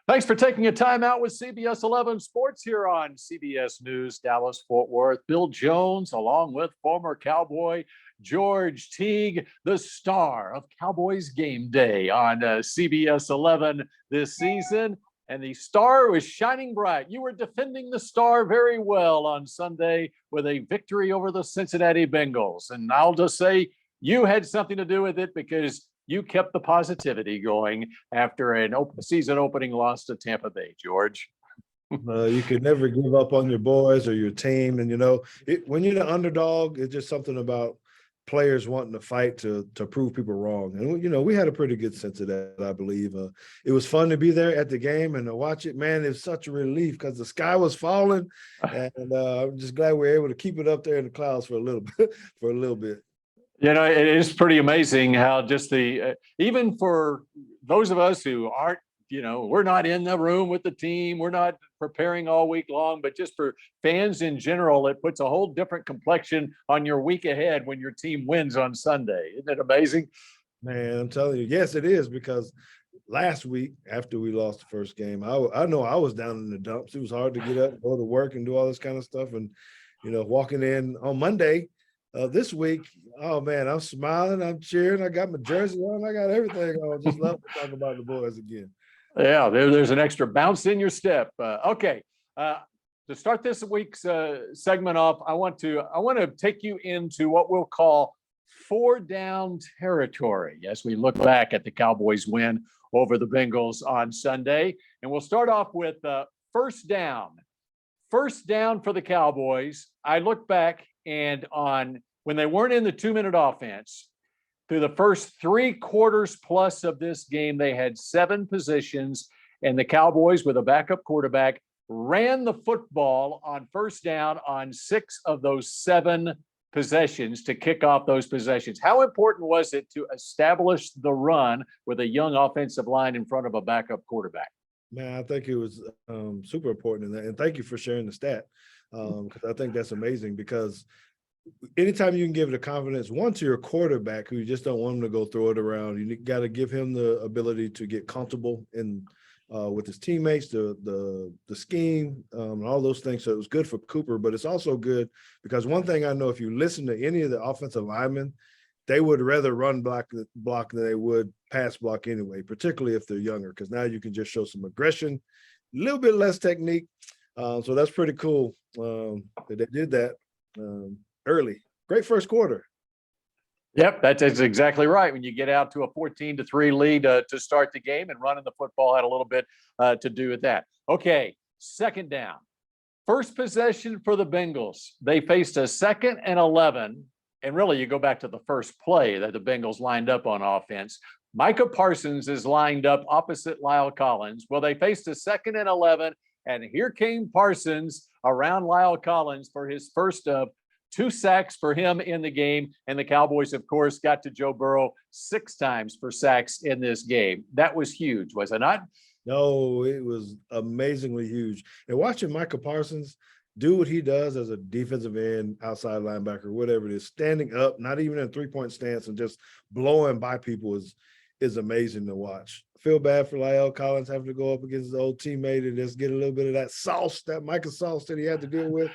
Thanks for taking a time out with CBS 11 Sports here on CBS News Dallas Fort Worth. Bill Jones, along with former Cowboy George Teague, the star of Cowboys Game Day on CBS 11 this season. And the star was shining bright. You were defending the star very well on Sunday with a victory over the Cincinnati Bengals. And I'll just say you had something to do with it because you kept the positivity going after a season opening loss to Tampa Bay, George. You could never give up on your boys or your team. And, when you're the underdog, it's just something about players wanting to fight to prove people wrong. And, we had a pretty good sense of that, I believe. It was fun to be there at the game and to watch it. Man, it was such a relief because the sky was falling. And I'm just glad we were able to keep it up there in the clouds for a little bit. It is pretty amazing how just even for those of us who aren't, we're not in the room with the team, we're not preparing all week long, but just for fans in general, it puts a whole different complexion on your week ahead when your team wins on Sunday. Isn't it amazing? Man, I'm telling you, yes, it is, because last week after we lost the first game, I know I was down in the dumps. It was hard to get up, go to work and do all this kind of stuff. And, walking in on Monday, this week, oh man, I'm smiling, I'm cheering, I got my jersey on, I got everything on. Just love to talk about the boys again. Yeah, there's an extra bounce in your step. Okay, to start this week's segment off, I want to take you into what we'll call 4-down territory as we look back at the Cowboys' win over the Bengals on Sunday, and we'll start off with first down. First down for the Cowboys. I look back and when they weren't in the 2-minute offense, through the first 3 quarters plus of this game, they had 7 positions, and the Cowboys, with a backup quarterback, ran the football on first down on 6 of those 7 possessions to kick off those possessions. How important was it to establish the run with a young offensive line in front of a backup quarterback? Man, I think it was super important in that, and thank you for sharing the stat, because I think that's amazing, because anytime you can give the confidence, one, to your quarterback, who you just don't want him to go throw it around, you got to give him the ability to get comfortable with his teammates, the scheme, and all those things. So it was good for Cooper, but it's also good because one thing I know, if you listen to any of the offensive linemen, they would rather run block than they would pass block anyway, particularly if they're younger, because now you can just show some aggression, a little bit less technique. So that's pretty cool that they did that early. Great first quarter. Yep, that's exactly right. When you get out to a 14-3 lead to start the game, and running the football had a little bit to do with that. Okay, second down. First possession for the Bengals. They faced a 2nd and 11. And really, you go back to the first play that the Bengals lined up on offense. Micah Parsons is lined up opposite Lyle Collins. Well, they faced a 2nd and 11, and here came Parsons around Lyle Collins for his first of 2 sacks for him in the game. And the Cowboys, of course, got to Joe Burrow 6 times for sacks in this game. That was huge, was it not? No, it was amazingly huge. And watching Micah Parsons do what he does as a defensive end, outside linebacker, whatever it is, standing up, not even in a 3-point stance, and just blowing by people is amazing to watch. I feel bad for Lyle Collins having to go up against his old teammate and just get a little bit of that sauce, that Micah sauce that he had to deal with.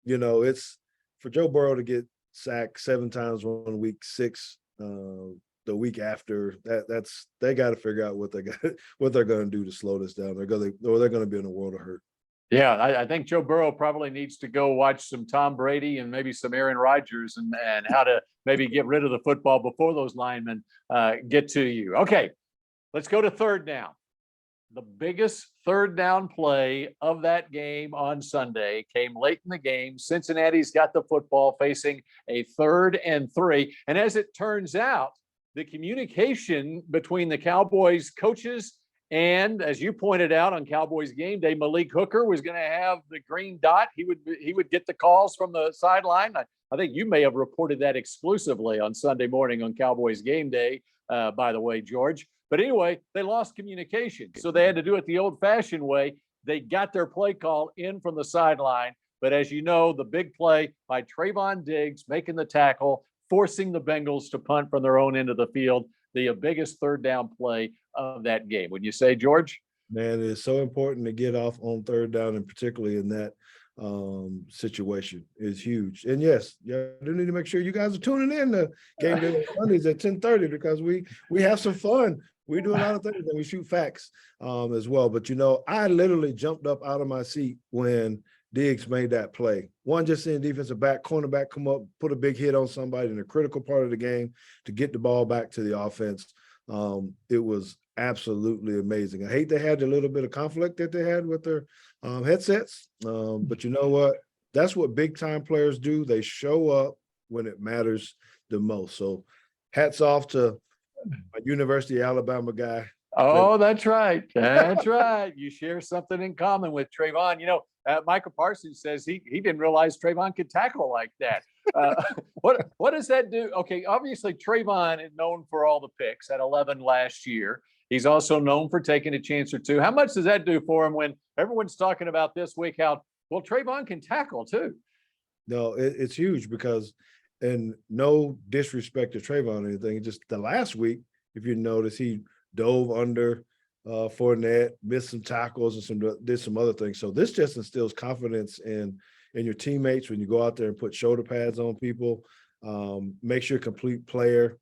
It's for Joe Burrow to get sacked 7 times 1 week, 6 the week after. That's they got to figure out what they're going to do to slow this down. They're going to be in a world of hurt. Yeah, I think Joe Burrow probably needs to go watch some Tom Brady and maybe some Aaron Rodgers and how to maybe get rid of the football before those linemen get to you. Okay, let's go to third down. The biggest third down play of that game on Sunday came late in the game. Cincinnati's got the football facing a 3rd and 3. And as it turns out, the communication between the Cowboys coaches and, as you pointed out on Cowboys Game Day, Malik Hooker was going to have the green dot. He would get the calls from the sideline. I think you may have reported that exclusively on Sunday morning on Cowboys Game Day, by the way, George. But anyway, they lost communication, so they had to do it the old-fashioned way. They got their play call in from the sideline, but as you know, the big play by Trayvon Diggs making the tackle, forcing the Bengals to punt from their own end of the field. the biggest third down play of that game. Would you say, George? Man, it's so important to get off on third down, and particularly in that situation is huge. And yes, you do need to make sure you guys are tuning in to Game Day on Sundays at 10:30 because we have some fun. We do a lot of things and we shoot facts as well. But I literally jumped up out of my seat when Diggs made that play. One, just seeing defensive back, cornerback come up, put a big hit on somebody in a critical part of the game to get the ball back to the offense. It was absolutely amazing. I hate they had a little bit of conflict that they had with their headsets. But you know what? That's what big time players do. They show up when it matters the most. So hats off to my University of Alabama guy. Oh, that's right. That's right. You share something in common with Trayvon. Michael Parsons says he didn't realize Trayvon could tackle like that. What does that do? Okay, obviously Trayvon is known for all the picks at 11 last year. He's also known for taking a chance or two. How much does that do for him when everyone's talking about this week how, well, Trayvon can tackle too? No, it's huge because, and no disrespect to Trayvon or anything, just the last week, if you notice, he dove under Fournette, missed some tackles and did some other things. So this just instills confidence in your teammates when you go out there and put shoulder pads on people. Makes you a complete player.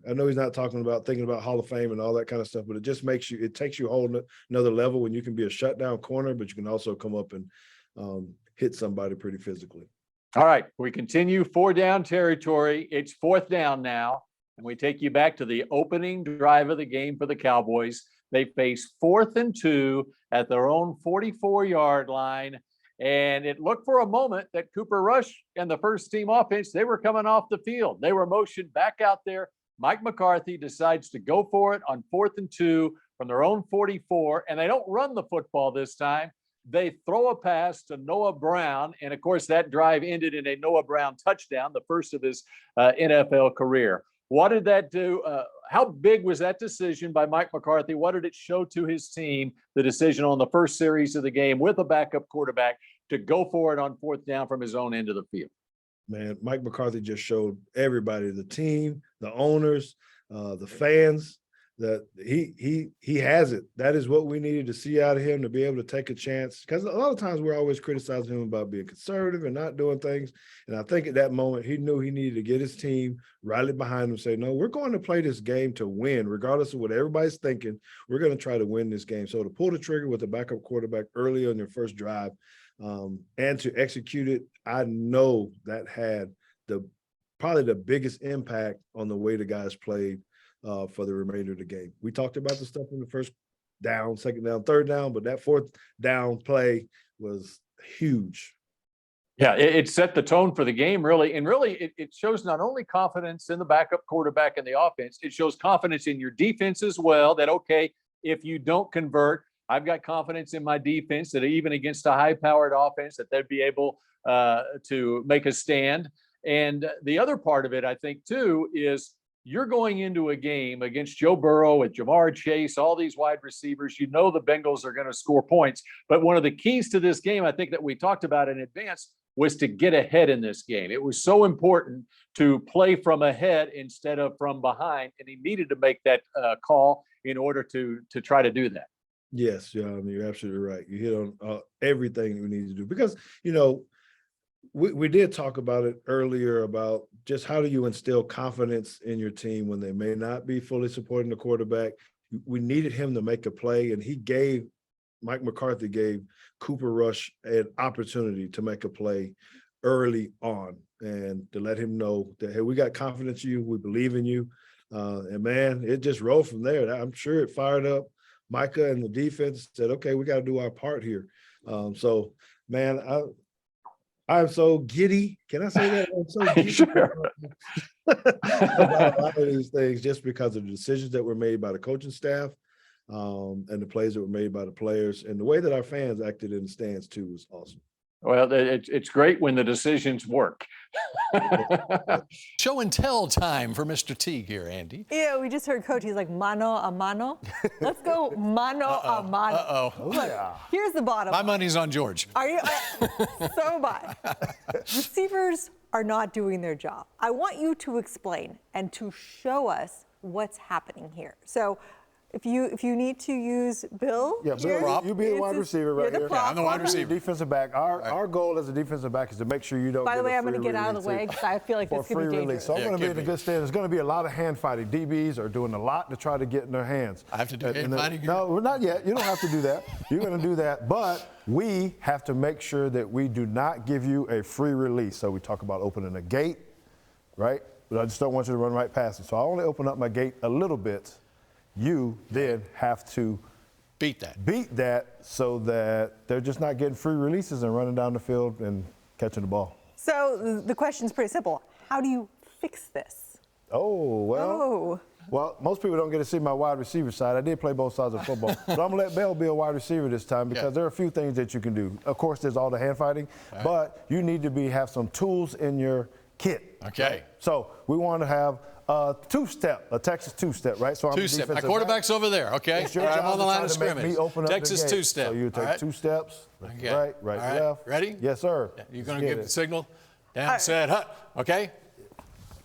I know he's not thinking about Hall of Fame and all that kind of stuff, but it just it takes you a whole another level when you can be a shutdown corner, but you can also come up and hit somebody pretty physically. All right, we continue 4-down territory. It's 4th down now, and we take you back to the opening drive of the game for the Cowboys. They face 4th and 2 at their own 44-yard line. And it looked for a moment that Cooper Rush and the first team offense, they were coming off the field. They were motioned back out there. Mike McCarthy decides to go for it on 4th and 2 from their own 44. And they don't run the football this time. They throw a pass to Noah Brown. And of course, that drive ended in a Noah Brown touchdown, the first of his NFL career. What did that do? How big was that decision by Mike McCarthy? What did it show to his team, the decision on the first series of the game with a backup quarterback to go for it on 4th down from his own end of the field? Man, Mike McCarthy just showed everybody, the team, the owners, the fans, that he has it. That is what we needed to see out of him, to be able to take a chance. Because a lot of times we're always criticizing him about being conservative and not doing things. And I think at that moment, he knew he needed to get his team rallied behind him, say, no, we're going to play this game to win, regardless of what everybody's thinking. We're going to try to win this game. So to pull the trigger with a backup quarterback early on your first drive and to execute it, I know that had probably the biggest impact on the way the guys played for the remainder of the game. We talked about the stuff in the first down, second down, third down, but that 4th down play was huge. Yeah, it set the tone for the game, really. And really, it shows not only confidence in the backup quarterback and the offense, it shows confidence in your defense as well, that, okay, if you don't convert, I've got confidence in my defense that even against a high-powered offense that they'd be able to make a stand. And the other part of it, I think, too, is you're going into a game against Joe Burrow with Jamar Chase, all these wide receivers. You know the Bengals are going to score points. But one of the keys to this game, I think, that we talked about in advance, was to get ahead in this game. It was so important to play from ahead instead of from behind, and he needed to make that call in order to try to do that. Yes, you're absolutely right. You hit on everything we need to do because, we did talk about it earlier about just how do you instill confidence in your team when they may not be fully supporting the quarterback. We needed him to make a play, and Mike McCarthy gave Cooper Rush an opportunity to make a play early on and to let him know that, hey, we got confidence in you, we believe in you. And man, it just rolled from there. I'm sure it fired up Micah and the defense, said, okay, we got to do our part here. So, man, I'm so giddy. Can I say that? I'm so giddy Sure. about a lot of these things just because of the decisions that were made by the coaching staff and the plays that were made by the players, and the way that our fans acted in the stands too was awesome. Well, it's great when the decisions work. Show and tell time for Mr. Teague here, Andy. Yeah, we just heard Coach. He's like, mano a mano. Let's go mano a mano. Uh-oh. Look, here's the bottom. My money's on George. Are you? So am I. Receivers are not doing their job. I want you to explain and to show us what's happening here. So if you need to use Bill, Yeah, Bill, you be the wide receiver right here. Yeah, I'm the wide receiver. Defensive back. Our goal as a defensive back is to make sure you don't. by the get way, a I'm going to free get out of the release way because I feel like for this could be free release. dangerous. So I'm Yeah, going to be it in a could good stand. There's going to be a lot of hand fighting. DBs are doing a lot to try to get in their hands. I have to do hand fighting? No, we're not yet. You don't have to do that. You're going to do that, but we have to make sure that we do not give you a free release. So we talk about opening a gate, right? But I just don't want you to run right past it. So I only open up my gate a little bit. You then have to Beat that. so that they're just not getting free releases and running down the field and catching the ball. So the question is pretty simple. How do you fix this? Well, most people don't get to see my wide receiver side. I did play both sides of football. But I'm going to let Bell be a wide receiver this time because there are a few things that you can do. Of course, there's all the hand fighting, but you need to have some tools in your kit. Okay. So we want to have a two-step, a Texas two-step, right? So I'm Two-step. My defensive quarterback's back. over there, okay? It's your I'm job on the to line try of to make scrimmage. me open up the Texas gate. two-step. So you take All right. 2 steps, Okay. right, All right. left. Ready? Yes, sir. You're going Let's to get give it. the signal. Down, set, hut. Okay?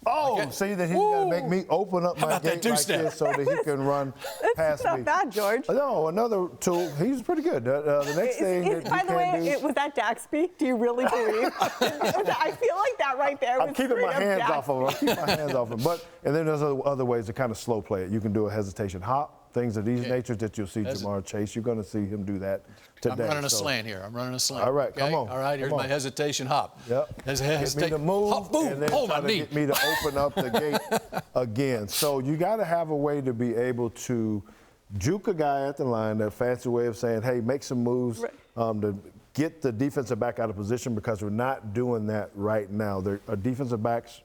Oh, Okay. see that he's got to make me open up How my about that gate like two-step? this so that he can run past Not me. bad, George. No, another tool. He's pretty good. The next thing that By you the can way, do. was that Daxby? Do you really believe? I feel like that right there was I'm keeping my straight up hands off of him. I'm keeping my hands off of him. And then there's other ways to kind of slow play it. You can do a hesitation hop, things of these natures that you'll see Jamar Chase. You're going to see him do that today. I'm running a So, slant here. I'm running a slant. All right, okay? come on. All right, here's Come my on. hesitation hop. Yep. There's a Get me hesitation. to move Hop, boom, and then hold try my to knee. get me to open up the gate again. So you got to have a way to be able to juke a guy at the line, that fancy way of saying, hey, make some moves to get the defensive back out of position because we're not doing that right now. Their defensive backs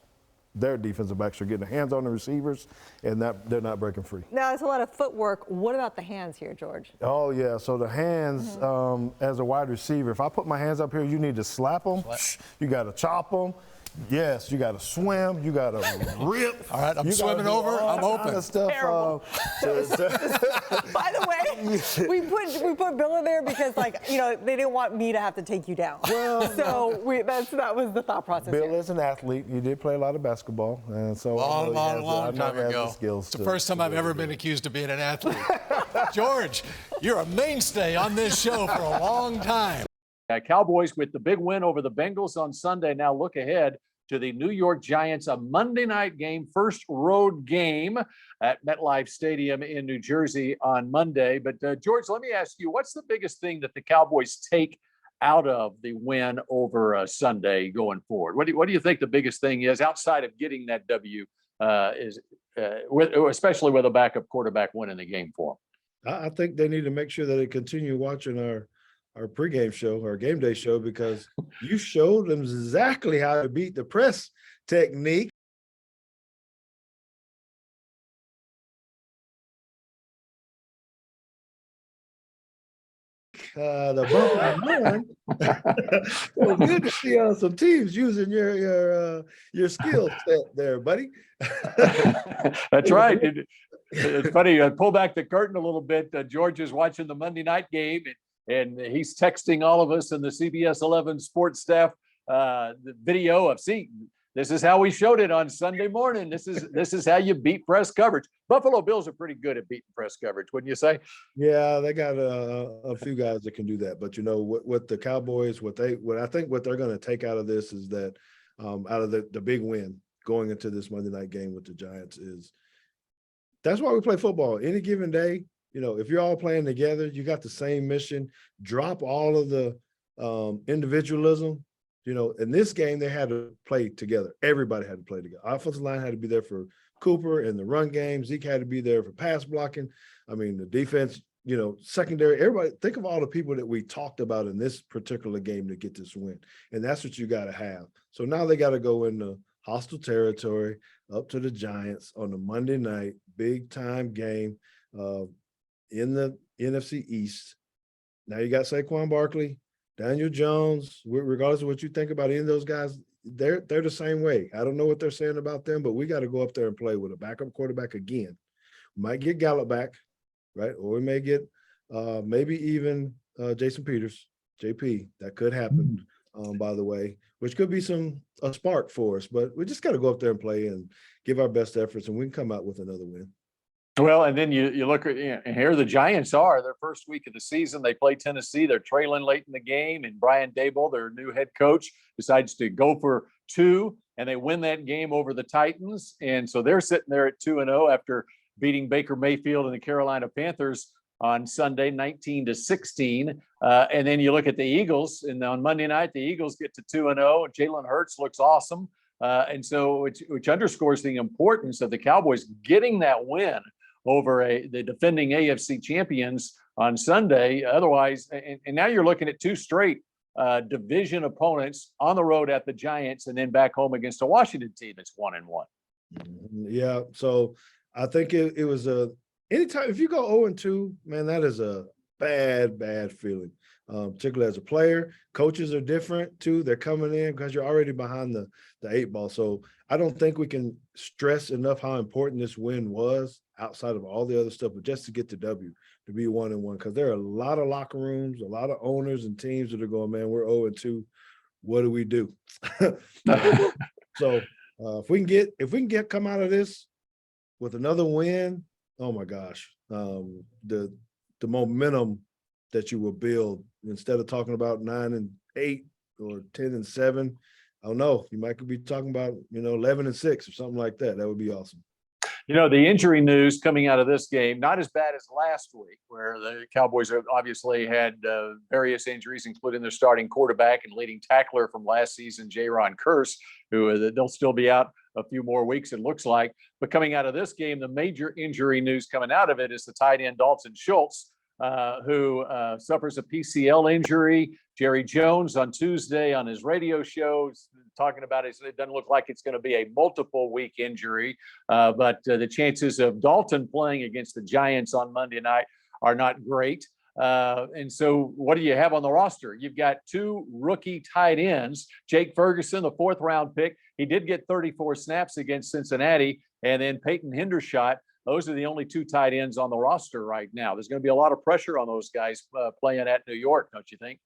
are getting their hands on the receivers, and they're not breaking free. Now, it's a lot of footwork. What about the hands here, George? Oh, yeah. So the hands, as a wide receiver, if I put my hands up here, you need to slap them. You got to chop them. Yes, you got to swim. You got to rip. All right, I'm You gotta swimming do over. all I'm kind open. of stuff, Terrible. By the way, we put Bill in there because, they didn't want me to have to take you down. Well, so that was the thought process. Bill here. is an athlete. He did play a lot of basketball, and so Long time ago. Skills It's the first time I've ever been accused of being an athlete. George, you're a mainstay on this show for a long time. Cowboys with the big win over the Bengals on Sunday. Now look ahead to the New York Giants, a Monday night game, first road game at MetLife Stadium in New Jersey on Monday. But George, let me ask you, what's the biggest thing that the Cowboys take out of the win over Sunday going forward? What do you think the biggest thing is outside of getting that W, especially with a backup quarterback winning the game for them? I think they need to make sure that they continue watching our pregame show, our game day show, because you showed them exactly how to beat the press technique. The bump and run. So good to see some teams using your skill set there, buddy. That's right. It's funny. Pull back the curtain a little bit. George is watching the Monday night game, and he's texting all of us in the CBS 11 sports staff the video of, see, this is how we showed it on Sunday morning. This is how you beat press coverage. Buffalo Bills are pretty good at beating press coverage, wouldn't you say? Yeah, they got a few guys that can do that. But what the Cowboys, what I think what they're going to take out of this is that out of the big win going into this Monday night game with the Giants is that's why we play football. Any given day, if you're all playing together, you got the same mission. Drop all of the individualism. In this game, they had to play together. Everybody had to play together. Offensive line had to be there for Cooper in the run game. Zeke had to be there for pass blocking. I mean, the defense, secondary, everybody, think of all the people that we talked about in this particular game to get this win. And that's what you got to have. So now they got to go into hostile territory up to the Giants on the Monday night, big time game in the NFC East. Now you got Saquon Barkley, Daniel Jones, regardless of what you think about any of those guys, they're the same way. I don't know what they're saying about them, but we got to go up there and play with a backup quarterback again. We might get Gallup back, right? Or we may get maybe even Jason Peters, JP. That could happen, by the way. which could be a spark for us. But we just got to go up there and play and give our best efforts, and we can come out with another win. Well, and then you look at, and here the Giants are their first week of the season. They play Tennessee. They're trailing late in the game, and Brian Daboll, their new head coach, decides to go for 2, and they win that game over the Titans. And so they're sitting there at 2-0 after beating Baker Mayfield and the Carolina Panthers on Sunday, 19-16. And then you look at the Eagles, and on Monday night, the Eagles get to 2-0, and Jalen Hurts looks awesome. And so, which underscores the importance of the Cowboys getting that win over the defending AFC champions on Sunday. Otherwise, and now you're looking at 2 straight division opponents on the road at the Giants, and then back home against a Washington team that's 1-1. Yeah, so I think it was anytime if you go 0-2, man, that is a bad feeling. Particularly as a player. Coaches are different too. They're coming in because you're already behind the 8 ball. So I don't think we can stress enough how important this win was outside of all the other stuff, but just to get the W, to be 1-1, because there are a lot of locker rooms, a lot of owners and teams that are going, man, we're 0-2. What do we do? So if we can come out of this with another win, oh my gosh, the momentum that you will build instead of talking about 9-8 or 10-7. I don't know. You might be talking about 11-6 or something like that. That would be awesome. The injury news coming out of this game, not as bad as last week, where the Cowboys have obviously had various injuries, including their starting quarterback and leading tackler from last season, Jaron Kearse, who they'll still be out a few more weeks, it looks like. But coming out of this game, the major injury news coming out of it is the tight end Dalton Schultz, who suffers a PCL injury. Jerry Jones on Tuesday on his radio show talking about it. It doesn't look like it's going to be a multiple week injury, but the chances of Dalton playing against the Giants on Monday night are not great. And so what do you have on the roster? You've got 2 rookie tight ends, Jake Ferguson, the 4th round pick. He did get 34 snaps against Cincinnati, and then Peyton Hendershot. Those are the only 2 tight ends on the roster right now. There's going to be a lot of pressure on those guys playing at New York, don't you think?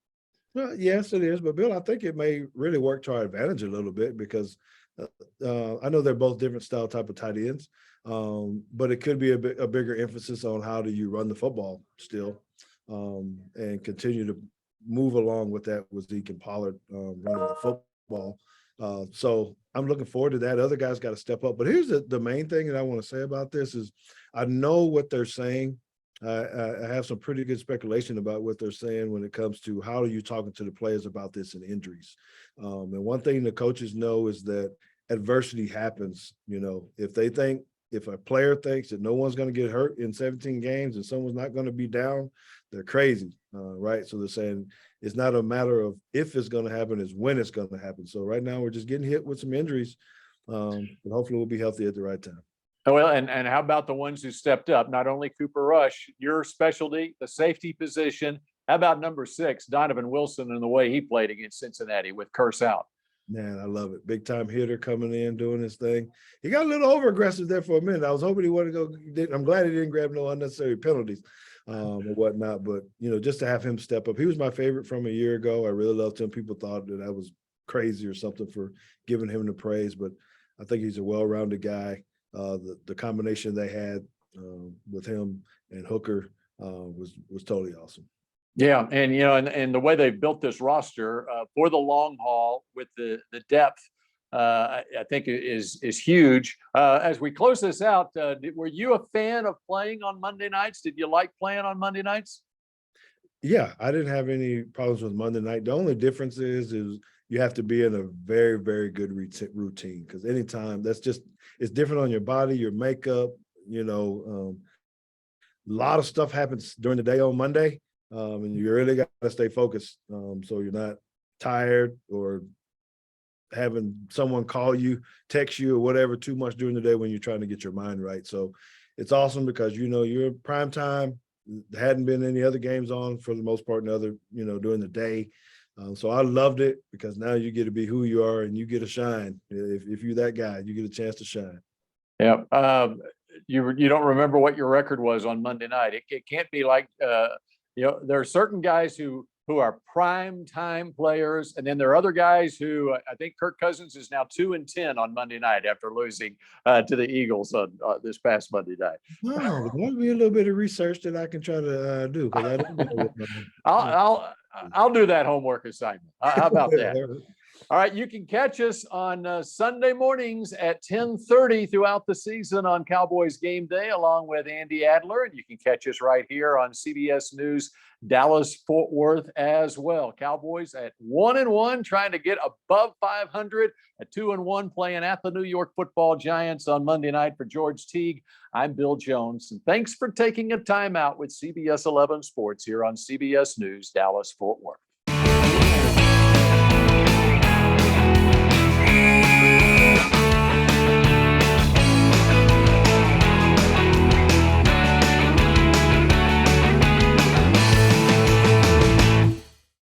Well, yes, it is. But, Bill, I think it may really work to our advantage a little bit because I know they're both different style type of tight ends, but it could be a bigger emphasis on how do you run the football still and continue to move along with that with Zeke and Pollard running the football. So I'm looking forward to that. Other guys got to step up. But here's the main thing that I want to say about this is I know what they're saying. I have some pretty good speculation about what they're saying when it comes to how are you talking to the players about this and injuries. And one thing the coaches know is that adversity happens. If a player thinks that no one's going to get hurt in 17 games and someone's not going to be down, they're crazy, right? So they're saying it's not a matter of if it's going to happen, it's when it's going to happen. So right now we're just getting hit with some injuries, but hopefully we'll be healthy at the right time. Well, and how about the ones who stepped up? Not only Cooper Rush, your specialty, the safety position. How about number 6, Donovan Wilson, and the way he played against Cincinnati with Kearse out? Man, I love it. Big time hitter coming in, doing his thing. He got a little over aggressive there for a minute. I was hoping he wouldn't go. I'm glad he didn't grab no unnecessary penalties or whatnot. But, just to have him step up. He was my favorite from a year ago. I really loved him. People thought that I was crazy or something for giving him the praise, but I think he's a well-rounded guy. The combination they had with him and Hooker was totally awesome. Yeah, and and the way they've built this roster for the long haul with the depth, I think is huge. As we close this out, were you a fan of playing on Monday nights? Did you like playing on Monday nights? Yeah, I didn't have any problems with Monday night. The only difference is you have to be in a very, very good routine because anytime it's different on your body, your makeup, a lot of stuff happens during the day on Monday. And you really got to stay focused so you're not tired or having someone call you, text you, or whatever too much during the day when you're trying to get your mind right. So it's awesome because you're prime time. There hadn't been any other games on for the most part, during the day. So I loved it because now you get to be who you are and you get to shine. If you're that guy, you get a chance to shine. Yeah. You don't remember what your record was on Monday night. It can't be like there are certain guys who who are prime time players. And then there are other guys who I think Kirk Cousins is now 2-10 on Monday night after losing to the Eagles on this past Monday night. Wow, that would be a little bit of research that I can try to do because I don't know. I'll do that homework assignment. How about that? All right, you can catch us on Sunday mornings at 10:30 throughout the season on Cowboys Game Day, along with Andy Adler. And you can catch us right here on CBS News Dallas-Fort Worth as well. Cowboys at 1-1, trying to get above 500, at 2-1, playing at the New York Football Giants on Monday night. For George Teague, I'm Bill Jones. And thanks for taking a time out with CBS 11 Sports here on CBS News Dallas-Fort Worth.